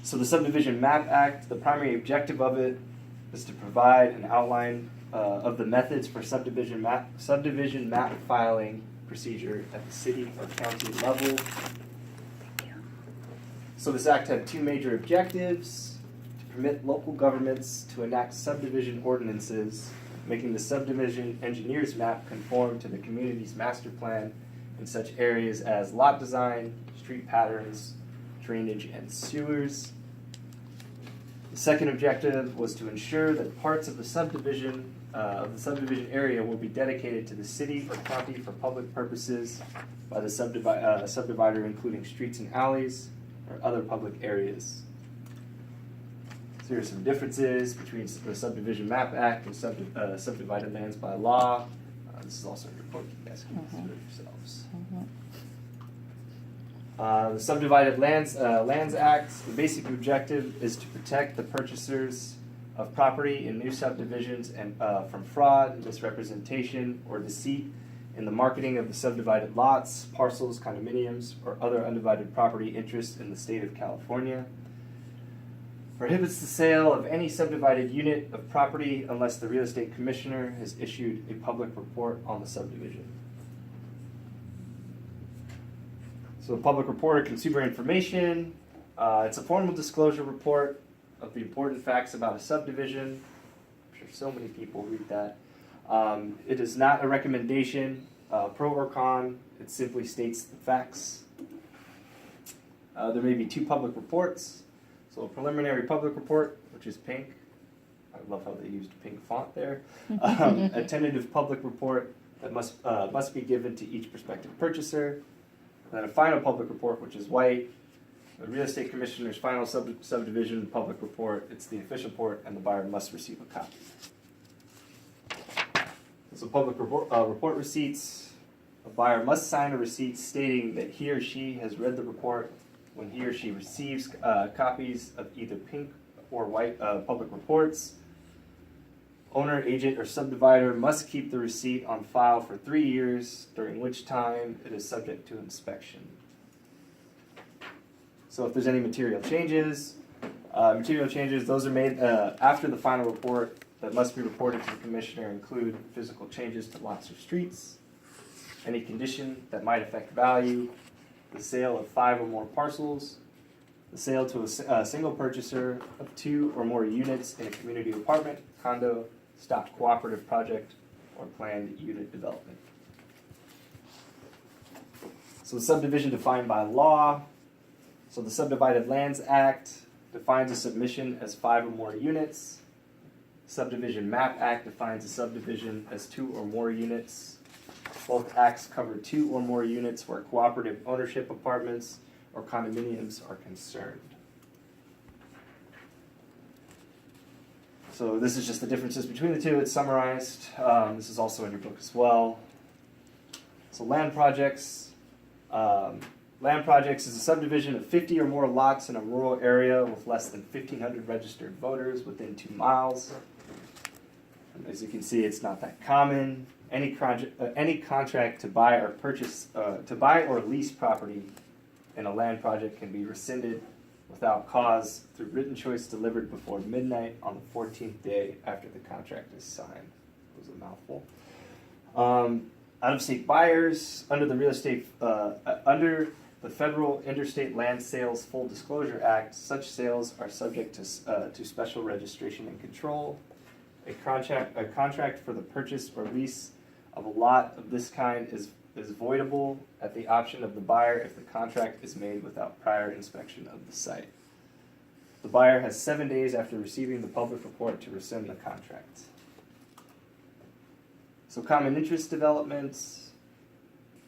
So the Subdivision Map Act, the primary objective of it is to provide an outline of the methods for subdivision map filing procedure at the city or county level. So this act had two major objectives: to permit local governments to enact subdivision ordinances, making the subdivision engineer's map conform to the community's master plan in such areas as lot design, street patterns, drainage, and sewers. The second objective was to ensure that parts of the subdivision area will be dedicated to the city or county for public purposes by the subdivider, including streets and alleys or other public areas. So here are some differences between the Subdivision Map Act and subdivided lands by law. This is also a report you guys can consider yourselves. The Subdivided Lands Act, the basic objective is to protect the purchasers of property in new subdivisions and from fraud, misrepresentation, or deceit in the marketing of the subdivided lots, parcels, condominiums, or other undivided property interests in the state of California. Prohibits the sale of any subdivided unit of property unless the real estate commissioner has issued a public report on the subdivision. So the public report of consumer information, it's a formal disclosure report of the important facts about a subdivision. I'm sure so many people read that. It is not a recommendation, pro or con. It simply states the facts. There may be two public reports. So a preliminary public report, which is pink. I love how they used pink font there. A tentative public report that must be given to each prospective purchaser. And then a final public report, which is white. The real estate commissioner's final subdivision public report. It's the official report, and the buyer must receive a copy. So public report receipts. A buyer must sign a receipt stating that he or she has read the report when he or she receives copies of either pink or white public reports. Owner, agent, or subdivider must keep the receipt on file for 3 years, during which time it is subject to inspection. So if there's any material changes, those are made after the final report that must be reported to the commissioner include physical changes to lots or streets, any condition that might affect value, the sale of 5 or more parcels, the sale to a single purchaser of 2 or more units in a community apartment, condo, stock cooperative project, or planned unit development. So the subdivision defined by law. So the Subdivided Lands Act defines a submission as 5 or more units. Subdivision Map Act defines a subdivision as 2 or more units. Both acts cover 2 or more units where cooperative ownership apartments or condominiums are concerned. So this is just the differences between the two. It's summarized. This is also in your book as well. So land projects. Land projects is a subdivision of 50 or more lots in a rural area with less than 1,500 registered voters within 2 miles. And as you can see, it's not that common. Any contract to buy or lease property in a land project can be rescinded without cause through written choice delivered before midnight on the 14th day after the contract is signed. It was a mouthful. Out-of-state buyers under the Federal Interstate Land Sales Full Disclosure Act, such sales are subject to special registration and control. A contract for the purchase or lease of a lot of this kind is voidable at the option of the buyer if the contract is made without prior inspection of the site. The buyer has 7 days after receiving the public report to rescind the contract. So common interest developments.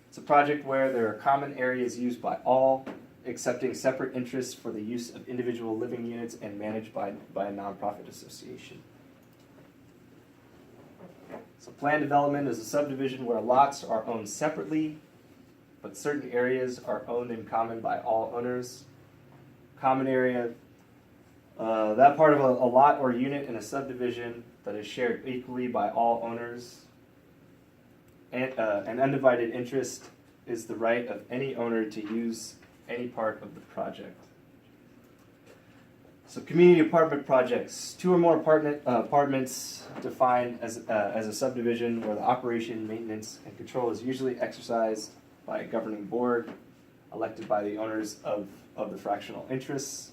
It's a project where there are common areas used by all, accepting separate interests for the use of individual living units and managed by a nonprofit association. So planned development is a subdivision where lots are owned separately, but certain areas are owned in common by all owners. Common area, that part of a lot or unit in a subdivision that is shared equally by all owners. And an undivided interest is the right of any owner to use any part of the project. So community apartment projects, 2 or more apartments defined as a subdivision where the operation, maintenance, and control is usually exercised by a governing board elected by the owners of the fractional interests.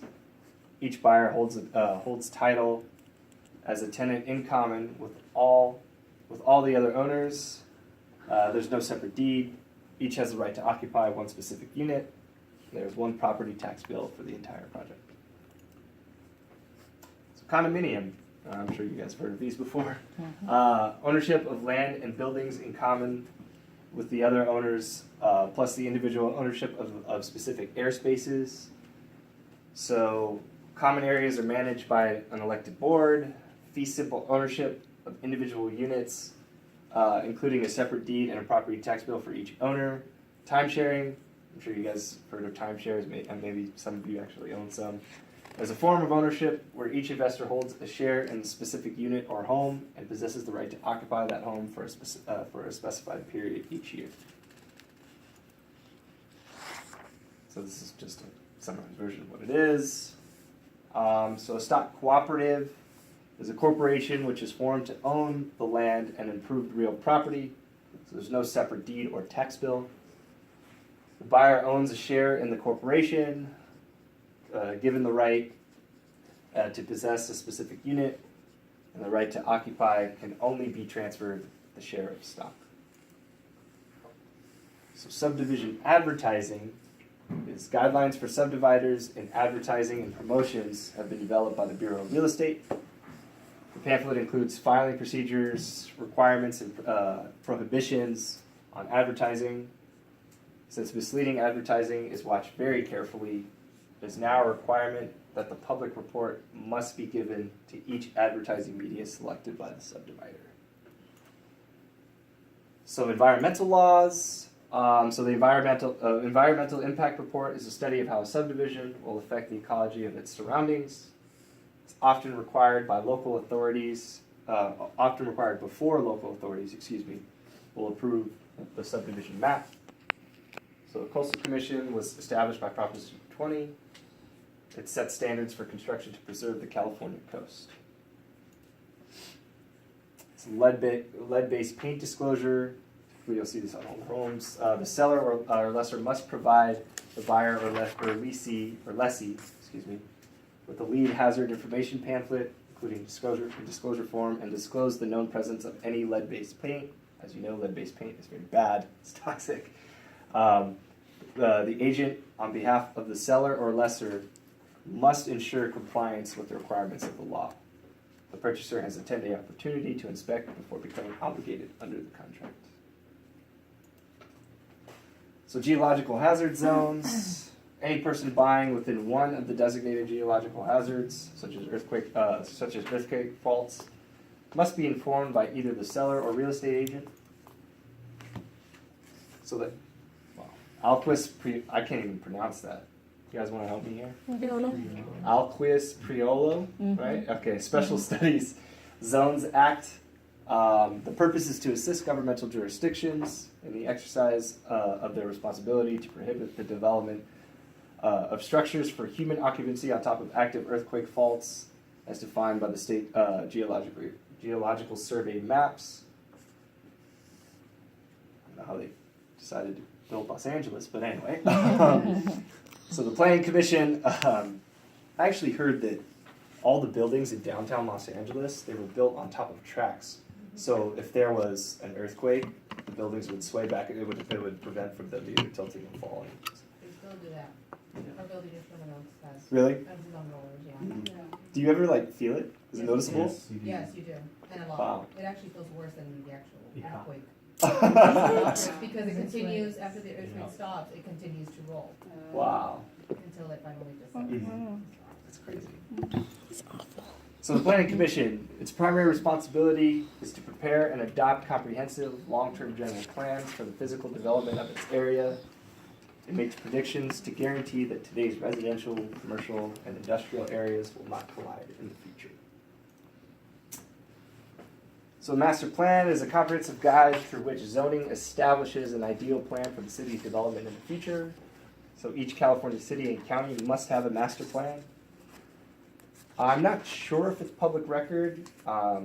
Each buyer holds title as a tenant in common with all the other owners. There's no separate deed. Each has the right to occupy one specific unit. There's one property tax bill for the entire project. So condominium, I'm sure you guys have heard of these before. Ownership of land and buildings in common with the other owners, plus the individual ownership of specific airspaces. So common areas are managed by an elected board, fee simple ownership of individual units, including a separate deed and a property tax bill for each owner. Time sharing, I'm sure you guys have heard of timeshares, and maybe some of you actually own some. As a form of ownership where each investor holds a share in a specific unit or home and possesses the right to occupy that home for a specified period each year. So this is just a summarized version of what it is. So a stock cooperative is a corporation which is formed to own the land and improve real property. So there's no separate deed or tax bill. The buyer owns a share in the corporation, given the right to possess a specific unit, and the right to occupy can only be transferred the share of stock. So subdivision advertising is guidelines for subdividers in advertising and promotions have been developed by the Bureau of Real Estate. The pamphlet includes filing procedures, requirements, and prohibitions on advertising. Since misleading advertising is watched very carefully, it is now a requirement that the public report must be given to each advertising media selected by the subdivider. So environmental laws. So the environmental impact report is a study of how a subdivision will affect the ecology of its surroundings. It's often required by local authorities, before local authorities, will approve the subdivision map. So the Coastal Commission was established by Proposition 20. It sets standards for construction to preserve the California coast. It's lead-based paint disclosure. You'll see this on all the homes. The seller or lessor must provide the buyer or lessee, with the lead hazard information pamphlet, including disclosure form, and disclose the known presence of any lead-based paint. As you know, lead-based paint is very bad. It's toxic. The agent, on behalf of the seller or lessor, must ensure compliance with the requirements of the law. The purchaser has a 10-day opportunity to inspect before becoming obligated under the contract. So geological hazard zones. Any person buying within one of the designated geological hazards, such as earthquake faults, must be informed by either the seller or real estate agent. So that, I can't even pronounce that. You guys want to help me here? Alquist Priolo, right? Okay, Special Studies Zones Act. The purpose is to assist governmental jurisdictions in the exercise of their responsibility to prohibit the development of structures for human occupancy on top of active earthquake faults as defined by the state geological survey maps. I don't know how they decided to build Los Angeles, but anyway. So the Planning Commission, I actually heard that all the buildings in downtown Los Angeles, they were built on top of tracks. So if there was an earthquake, the buildings would sway back. It would prevent from them either tilting or falling. They still do that. Our building in Fresno has. Really? Long rollers, yeah. Mm-hmm. Do you ever feel it? Is it noticeable? Yes, you do. And a lot. Wow. It actually feels worse than the actual earthquake. Wow. Because it continues after the earthquake stops. It continues to roll. Wow. Until it finally just. Mm-hmm. That's crazy. It's awful. So the Planning Commission, its primary responsibility is to prepare and adopt comprehensive long-term general plans for the physical development of its area. It makes predictions to guarantee that today's residential, commercial, and industrial areas will not collide in the future. So a master plan is a comprehensive guide through which zoning establishes an ideal plan for the city's development in the future. So each California city and county must have a master plan. I'm not sure if it's public record. I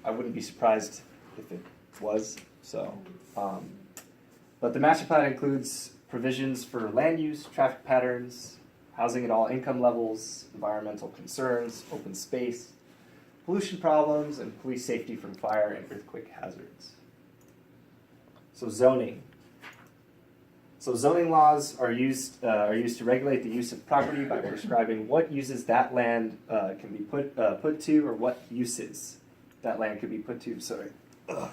wouldn't be surprised if it was. So, but the master plan includes provisions for land use, traffic patterns, housing at all income levels, environmental concerns, open space, pollution problems, and police safety from fire and earthquake hazards. So zoning. So zoning laws are used to regulate the use of property by prescribing what uses that land can be put to, or what uses that land could be put to. Sorry. Ugh.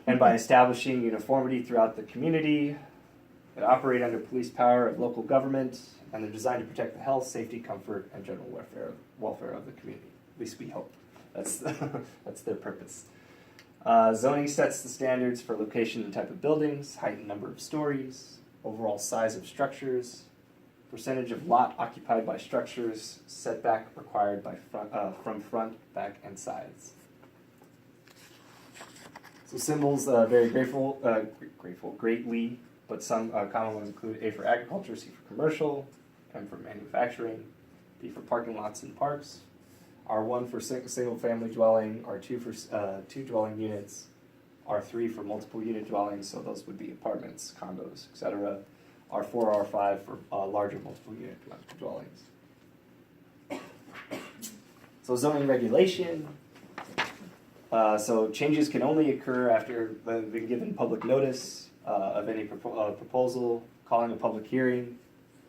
And by establishing uniformity throughout the community, that operate under police power of local government, and they're designed to protect the health, safety, comfort, and general welfare of the community. At least we hope. That's that's their purpose. Zoning sets the standards for location and type of buildings, height and number of stories, overall size of structures, percentage of lot occupied by structures, setback required by from front, back, and sides. So symbols, very greatly, but some common ones include A for agriculture, C for commercial, M for manufacturing, D for parking lots and parks, R1 for single family dwelling, R2 for 2 dwelling units, R3 for multiple unit dwellings, so those would be apartments, condos, etc. R4, R5 for larger multiple unit dwellings. So zoning regulation. So changes can only occur after they've been given public notice of any proposal, calling a public hearing,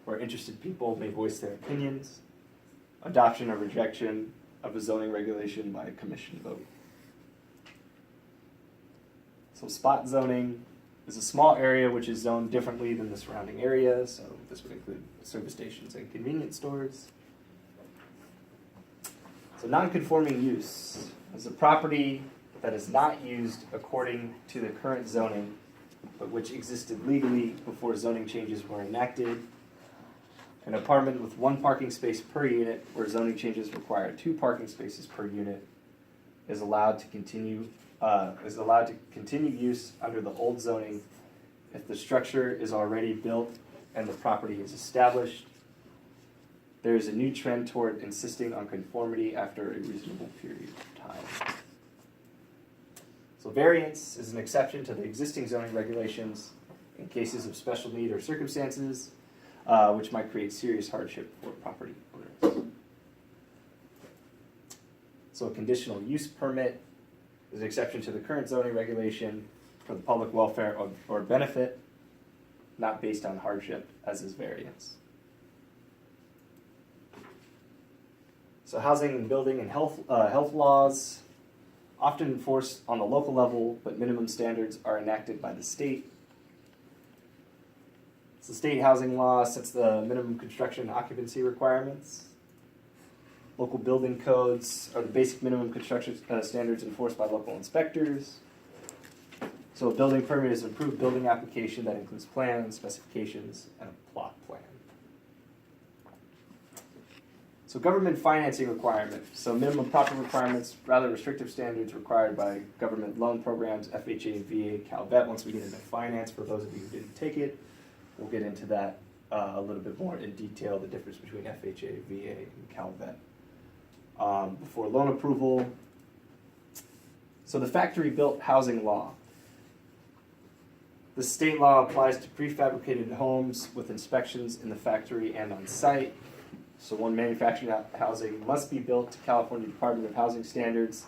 where interested people may voice their opinions, adoption or rejection of a zoning regulation by a commission vote. So spot zoning is a small area which is zoned differently than the surrounding area, so this would include service stations and convenience stores. So non-conforming use is a property that is not used according to the current zoning, but which existed legally before zoning changes were enacted. An apartment with 1 parking space per unit, where zoning changes require 2 parking spaces per unit, is allowed to continue use under the old zoning if the structure is already built and the property is established. There is a new trend toward insisting on conformity after a reasonable period of time. So variance is an exception to the existing zoning regulations in cases of special need or circumstances, which might create serious hardship for property owners. So a conditional use permit is an exception to the current zoning regulation for the public welfare or benefit, not based on hardship, as is variance. So housing and building and health laws, often enforced on the local level, but minimum standards are enacted by the state. So state housing law sets the minimum construction and occupancy requirements. Local building codes are the basic minimum construction standards enforced by local inspectors. So a building permit is an approved building application that includes plans, specifications, and a plot plan. So government financing requirements. So minimum property requirements, rather restrictive standards required by government loan programs, FHA, VA, Govt. Once we get into finance, for those of you who didn't take it, we'll get into that a little bit more in detail, the difference between FHA, VA, and Govt. Before loan approval. So the factory-built housing law. The state law applies to prefabricated homes with inspections in the factory and on site. So one manufactured housing must be built to California Department of Housing standards,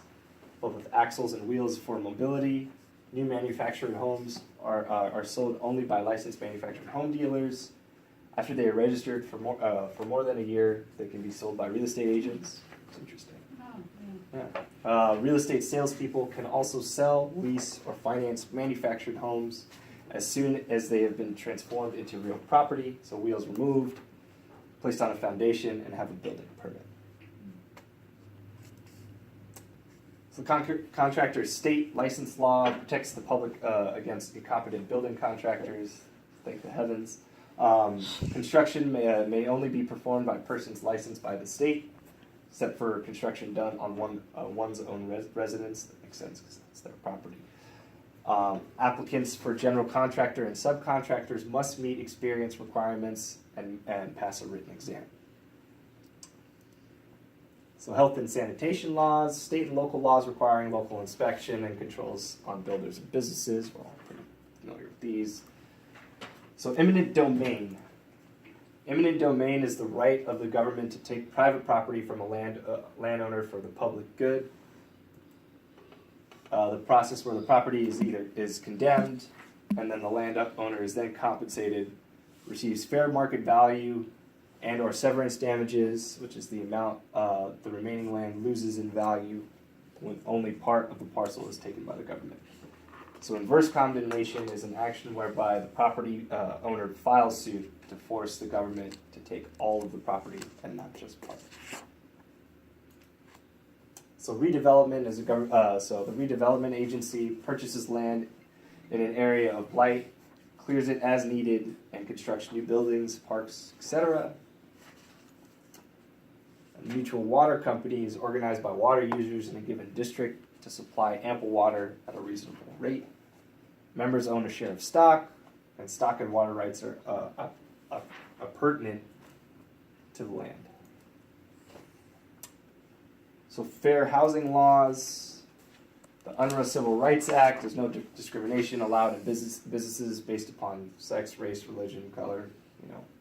both with axles and wheels for mobility. New manufactured homes are sold only by licensed manufactured home dealers. After they are registered for more than a year, they can be sold by real estate agents. It's interesting. Yeah. Real estate salespeople can also sell, lease, or finance manufactured homes as soon as they have been transformed into real property, so wheels removed, placed on a foundation, and have a building permit. So contractor's state license law protects the public against incompetent building contractors, thank the heavens. Construction may only be performed by persons licensed by the state, except for construction done on one's own residence. That makes sense because that's their property. Applicants for general contractor and subcontractors must meet experience requirements and pass a written exam. So health and sanitation laws, state and local laws requiring local inspection and controls on builders and businesses. We're all pretty familiar with these. So eminent domain. Eminent domain is the right of the government to take private property from a landowner for the public good. The process where the property is condemned, and then the landowner is then compensated, receives fair market value, and or severance damages, which is the amount the remaining land loses in value when only part of the parcel is taken by the government. So inverse condemnation is an action whereby the property owner files suit to force the government to take all of the property and not just part. So redevelopment is so the redevelopment agency purchases land in an area of blight, clears it as needed, and constructs new buildings, parks, etc. A mutual water company is organized by water users in a given district to supply ample water at a reasonable rate. Members own a share of stock, and stock and water rights are pertinent to the land. So fair housing laws, the Unruh Civil Rights Act, there's no discrimination allowed in businesses based upon sex, race, religion, color,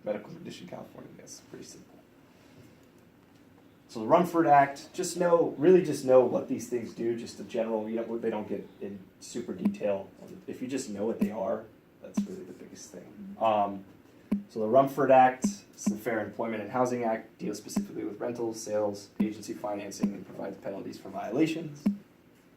medical condition. California, that's pretty simple. So the Rumford Act, just know what these things do, just the general, they don't get in super detail. If you just know what they are, that's really the biggest thing. So the Rumford Act, it's the Fair Employment and Housing Act, deals specifically with rentals, sales, agency financing, and provides penalties for violations.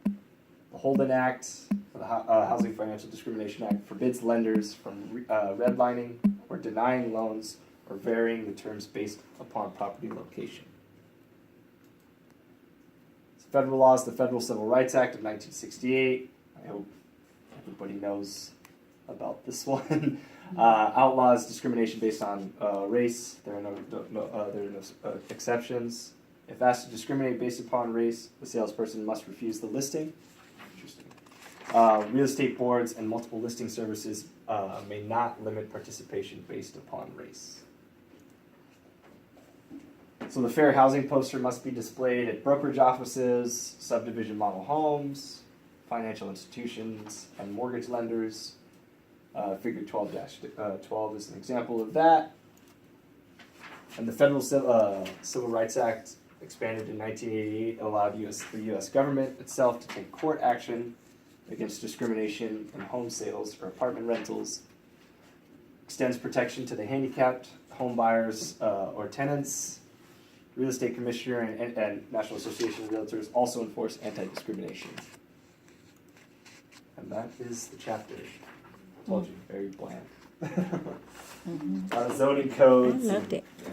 The Holden Act, the Housing Financial Discrimination Act, forbids lenders from redlining or denying loans or varying the terms based upon property location. Federal laws, the Federal Civil Rights Act of 1968. I hope everybody knows about this one. Outlaws discrimination based on race. There are no exceptions. If asked to discriminate based upon race, the salesperson must refuse the listing. Interesting. Real estate boards and multiple listing services may not limit participation based upon race. So the fair housing poster must be displayed at brokerage offices, subdivision model homes, financial institutions, and mortgage lenders. Figure 12-12 is an example of that. And the Federal Civil Rights Act, expanded in 1988, allowed the U.S. government itself to take court action against discrimination in home sales or apartment rentals, extends protection to the handicapped, home buyers or tenants. Real Estate Commissioner and National Association of Realtors also enforce anti-discrimination. And that is the chapter. I told you, very bland. Zoning codes. I loved it. Yeah.